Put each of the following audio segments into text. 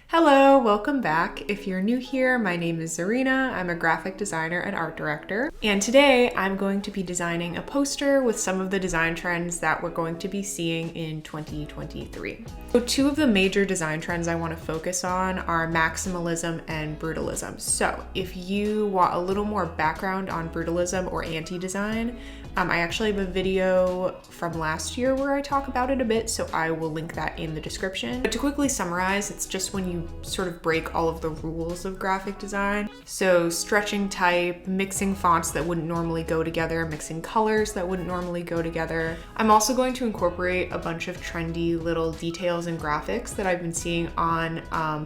Hello, welcome back. If you're new here, my name is Zarina. I'm a graphic designer and art director. And today I'm going to be designing a poster with some of the design trends that we're going to be seeing in 2023. So two of the major design trends I want to focus on are maximalism and brutalism. So if you want a little more background on brutalism or anti-design, I actually have a video from last year where I talk about it a bit, so I will link that in the description. But to quickly summarize, it's just when you sort of break all of the rules of graphic design. So stretching type, mixing fonts that wouldn't normally go together, mixing colors that wouldn't normally go together. I'm also going to incorporate a bunch of trendy little details and graphics that I've been seeing on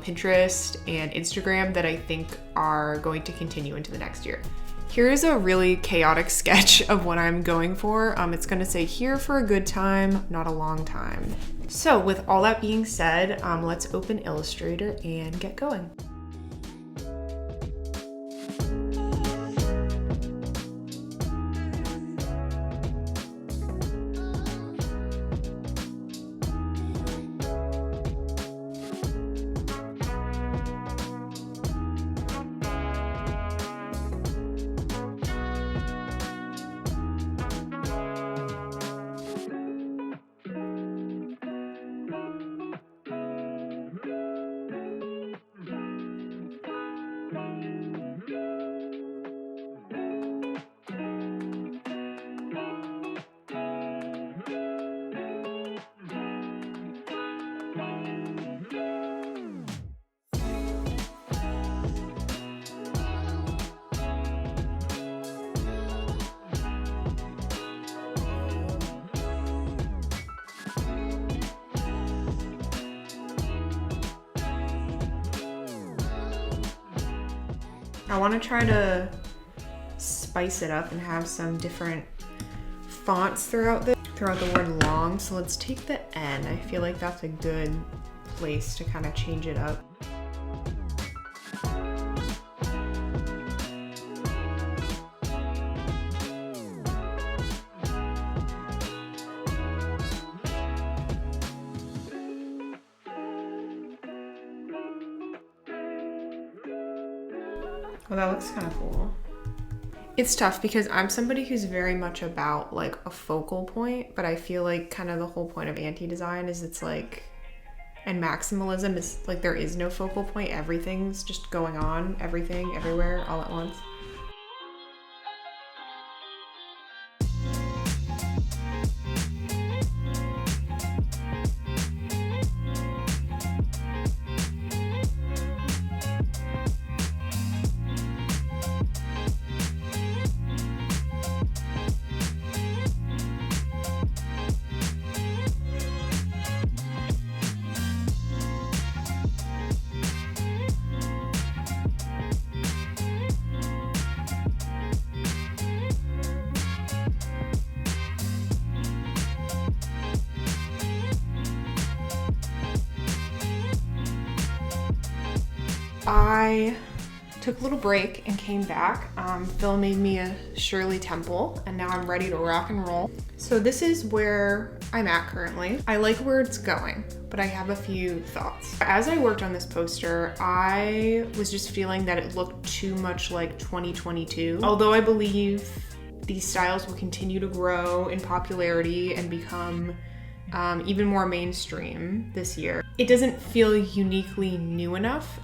Pinterest and Instagram that I think are going to continue into the next year. Here's a really chaotic sketch of what I'm going for. It's gonna say here for a good time, not a long time. So with all that being said, let's open Illustrator and get going. I want to try to spice it up and have some different fonts throughout the word long. So let's take the N. I feel like that's a good place to kind of change it up. Well, that looks kind of cool. It's tough because I'm somebody who's very much about like a focal point, but I feel like kind of the whole point of anti-design is it's like, and maximalism is like there is no focal point. Everything's just going on, everything, everywhere, all at once. I took a little break and came back. Phil made me a Shirley Temple and now I'm ready to rock and roll. So this is where I'm at currently. I like where it's going, but I have a few thoughts. As I worked on this poster, I was just feeling that it looked too much like 2022. Although I believe these styles will continue to grow in popularity and become even more mainstream this year, it doesn't feel uniquely new enough.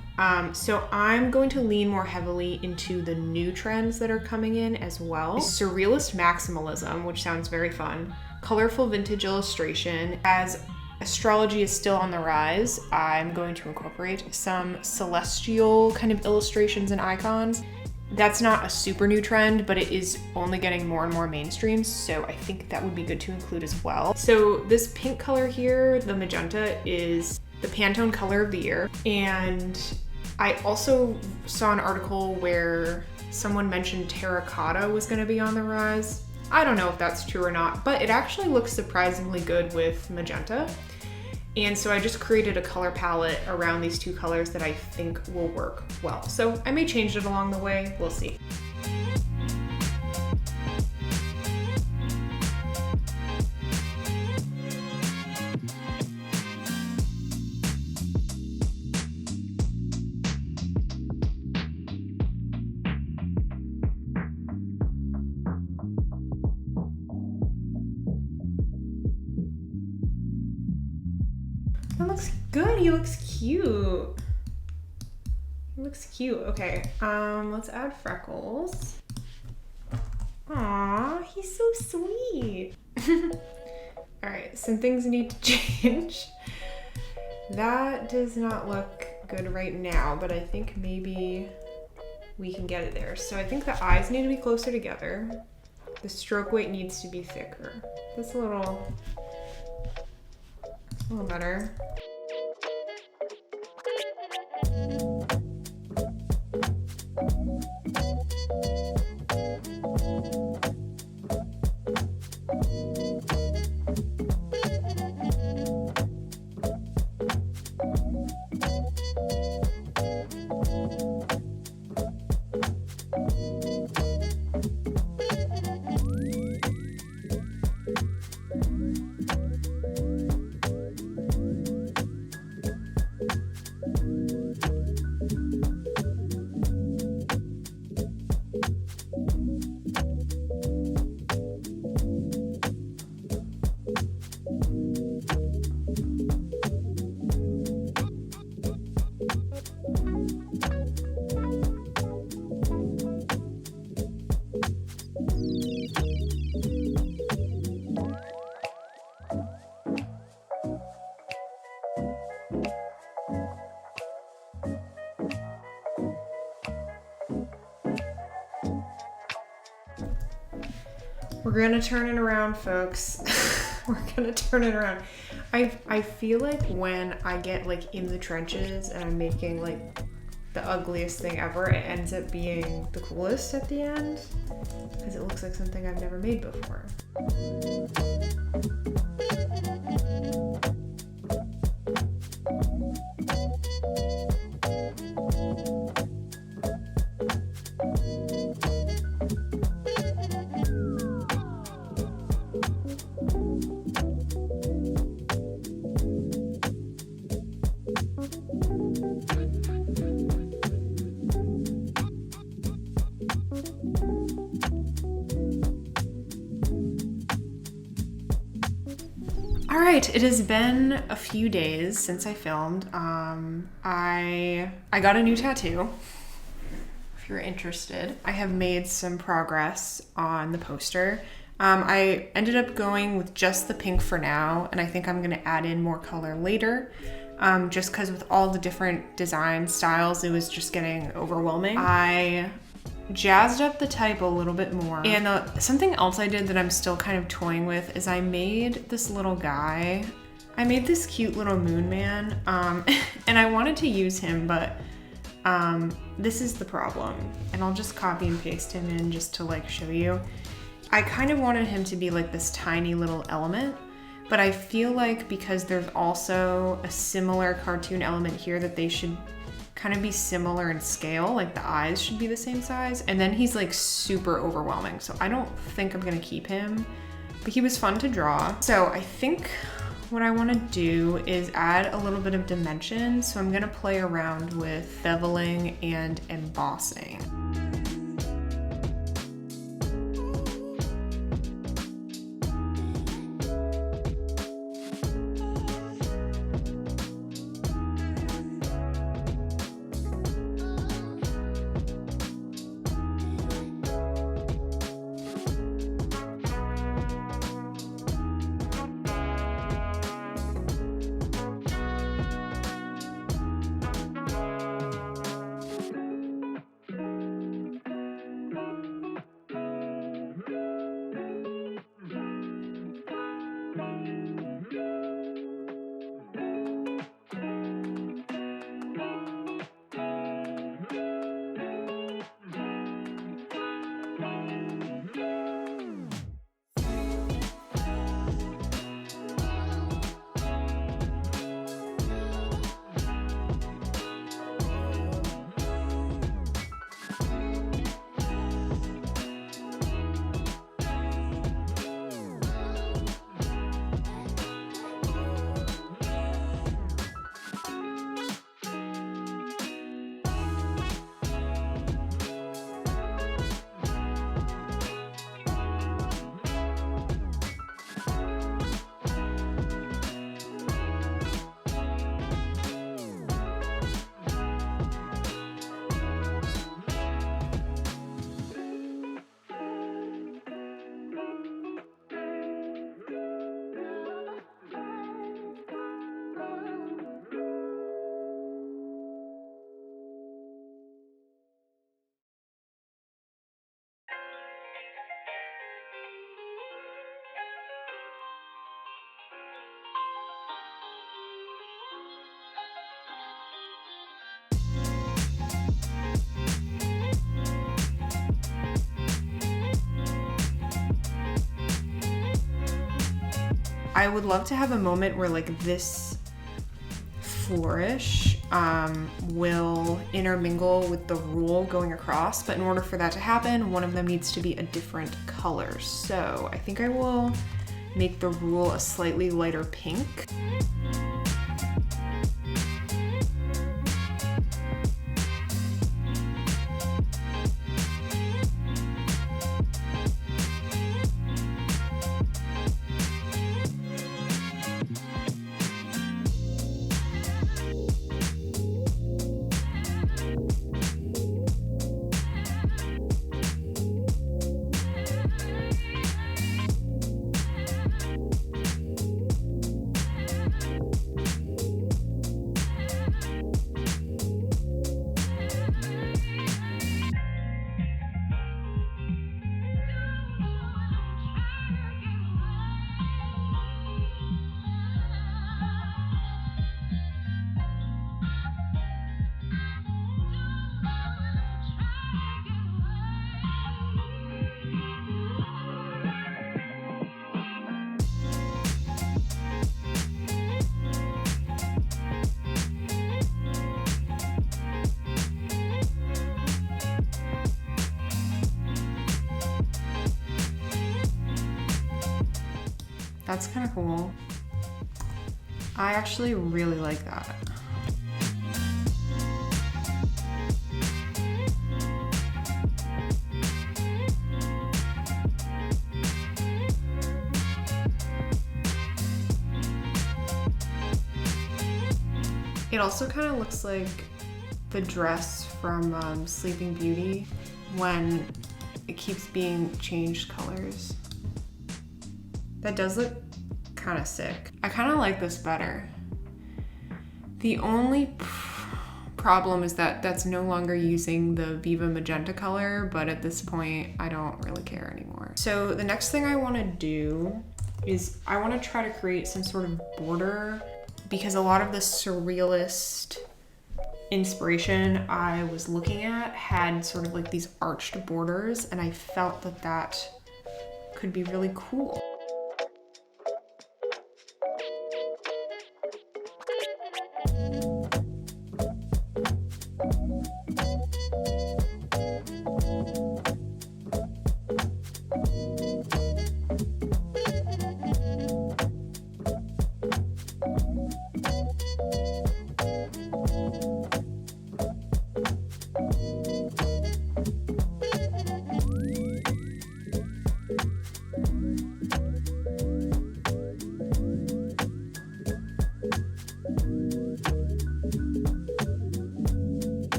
So I'm going to lean more heavily into the new trends that are coming in as well. Surrealist maximalism, which sounds very fun. Colorful vintage illustration. As astrology is still on the rise, I'm going to incorporate some celestial kind of illustrations and icons. That's not a super new trend, but it is only getting more and more mainstream, so I think that would be good to include as well. So this pink color here, the magenta, is the Pantone color of the year. And I also saw an article where someone mentioned terracotta was gonna be on the rise. I don't know if that's true or not, but it actually looks surprisingly good with magenta. And so I just created a color palette around these two colors that I think will work well. So I may change it along the way, we'll see. That looks good. He looks cute. He looks cute. Okay, let's add freckles. Aw, he's so sweet. All right, some things need to change. That does not look good right now, but I think maybe we can get it there. So I think the eyes need to be closer together. The stroke weight needs to be thicker. That's a little better. We're gonna turn it around, folks. We're gonna turn it around. I feel like when I get like in the trenches and I'm making like the ugliest thing ever, it ends up being the coolest at the end because it looks like something I've never made before. All right, it has been a few days since I filmed. I got a new tattoo, if you're interested. I have made some progress on the poster. I ended up going with just the pink for now, and I think I'm gonna add in more color later, just because with all the different design styles, it was just getting overwhelming. I jazzed up the type a little bit more. And something else I did that I'm still kind of toying with is I made this little guy. I made this cute little moon man, and I wanted to use him, but this is the problem. And I'll just copy and paste him in just to like show you. I kind of wanted him to be like this tiny little element, but I feel like because there's also a similar cartoon element here that they should kind of be similar in scale, like the eyes should be the same size, and then he's like super overwhelming, so I don't think I'm gonna keep him, but he was fun to draw. So I think what I want to do is add a little bit of dimension, so I'm gonna play around with beveling and embossing. I would love to have a moment where like this flourish will intermingle with the rule going across, but in order for that to happen, one of them needs to be a different color. So I think I will make the rule a slightly lighter pink. That's kind of cool. I actually really like that. It also kind of looks like the dress from Sleeping Beauty when it keeps being changed colors. That does look kind of sick. I kind of like this better. The only problem is that that's no longer using the Viva Magenta color, but at this point, I don't really care anymore. So the next thing I want to do is I want to try to create some sort of border, because a lot of the surrealist inspiration I was looking at had sort of like these arched borders, and I felt that that could be really cool.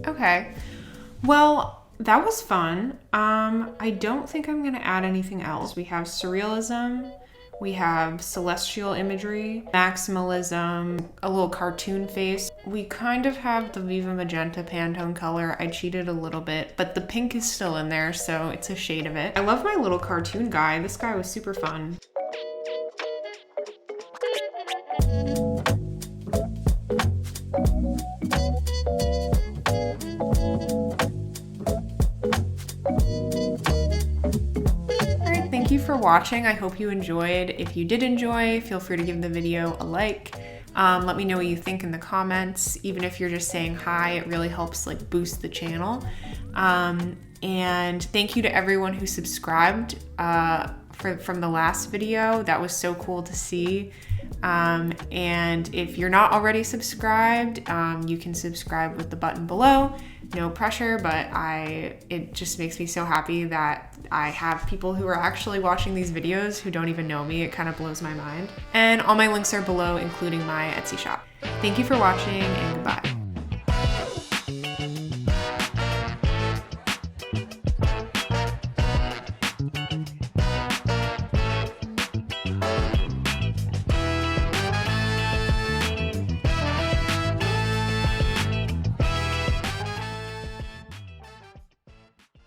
Okay, well, that was fun. I don't think I'm gonna add anything else. We have surrealism, we have celestial imagery, maximalism, a little cartoon face. We kind of have the Viva Magenta Pantone color. I cheated a little bit, but the pink is still in there, so it's a shade of it. I love my little cartoon guy. This guy was super fun. Thank you for watching. I hope you enjoyed. If you did enjoy, feel free to give the video a like. Let me know what you think in the comments. Even if you're just saying hi, it really helps like boost the channel. And thank you to everyone who subscribed from the last video. That was so cool to see. And if you're not already subscribed, you can subscribe with the button below. No pressure, but it just makes me so happy that I have people who are actually watching these videos who don't even know me. It kind of blows my mind. And all my links are below, including my Etsy shop. Thank you for watching, and goodbye.